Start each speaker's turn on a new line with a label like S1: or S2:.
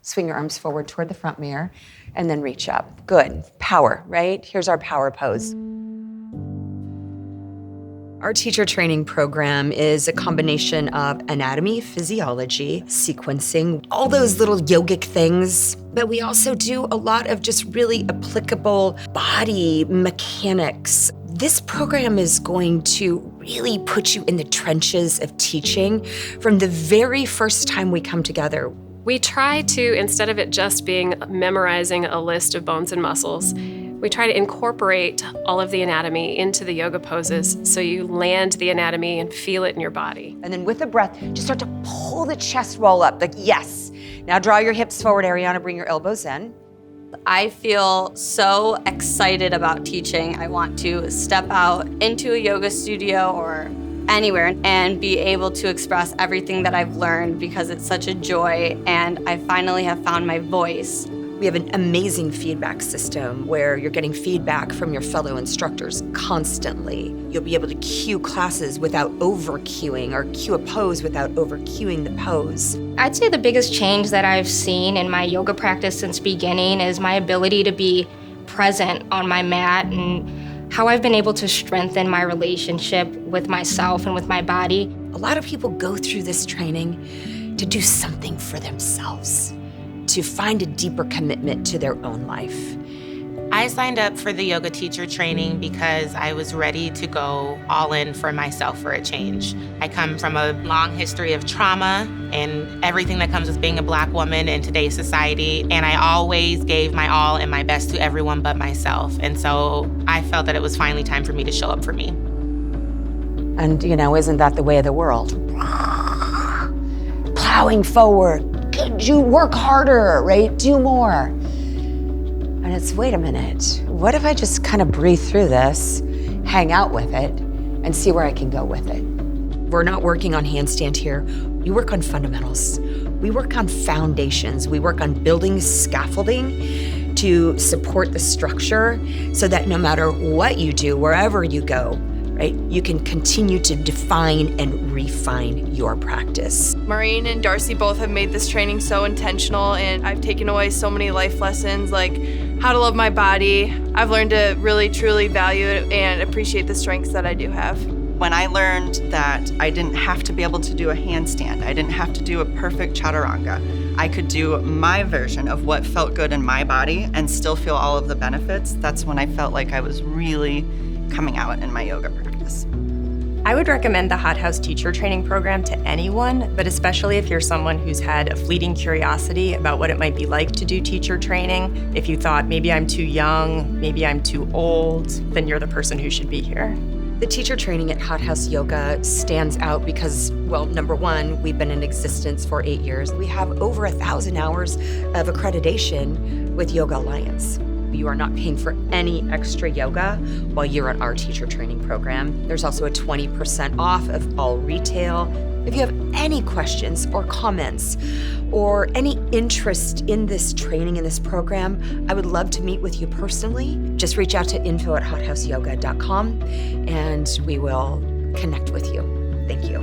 S1: Swing your arms forward toward the front mirror and then reach up. Good. Power, right? Here's our power pose. Our teacher training program is a combination of anatomy, physiology, sequencing, all those little yogic things. But we also do a lot of just really applicable body mechanics. This program is going to really put you in the trenches of teaching from the very first time we come together.
S2: We try to, instead of it just being memorizing a list of bones and muscles, we try to incorporate all of the anatomy into the yoga poses so you land the anatomy and feel it in your body.
S1: And then with the breath, just start to pull the chest roll up, like yes. Now draw your hips forward, Ariana, bring your elbows in.
S3: I feel so excited about teaching. I want to step out into a yoga studio or anywhere and be able to express everything that I've learned because it's such a joy and I finally have found my voice.
S1: We have an amazing feedback system where you're getting feedback from your fellow instructors constantly. You'll be able to cue classes without over-cueing or cue a pose without over-cueing the pose.
S4: I'd say the biggest change that I've seen in my yoga practice since beginning is my ability to be present on my mat and how I've been able to strengthen my relationship with myself and with my body.
S1: A lot of people go through this training to do something for themselves, to find a deeper commitment to their own life.
S5: I signed up for the yoga teacher training because I was ready to go all in for myself for a change. I come from a long history of trauma and everything that comes with being a Black woman in today's society, and I always gave my all and my best to everyone but myself. And so I felt that it was finally time for me to show up for me.
S1: And isn't that the way of the world? Plowing forward. Could you work harder, right? Do more. And it's, wait a minute, what if I just kind of breathe through this, hang out with it, and see where I can go with it? We're not working on handstand here. We work on fundamentals. We work on foundations. We work on building scaffolding to support the structure so that no matter what you do, wherever you go, right, you can continue to define and refine your practice.
S6: Maureen and Darcy both have made this training so intentional, and I've taken away so many life lessons, like how to love my body. I've learned to really, truly value it and appreciate the strengths that I do have.
S7: When I learned that I didn't have to be able to do a handstand, I didn't have to do a perfect chaturanga, I could do my version of what felt good in my body and still feel all of the benefits, that's when I felt like I was really coming out in my yoga practice.
S8: I would recommend the Hothouse teacher training program to anyone, but especially if you're someone who's had a fleeting curiosity about what it might be like to do teacher training. If you thought, maybe I'm too young, maybe I'm too old, then you're the person who should be here.
S1: The teacher training at Hothouse Yoga stands out because, well, number one, we've been in existence for 8 years. We have over 1,000 hours of accreditation with Yoga Alliance. You are not paying for any extra yoga while you're at our teacher training program. There's also a 20% off of all retail. If you have any questions or comments or any interest in this training, in this program, I would love to meet with you personally. Just reach out to info@hothouseyoga.com and we will connect with you. Thank you.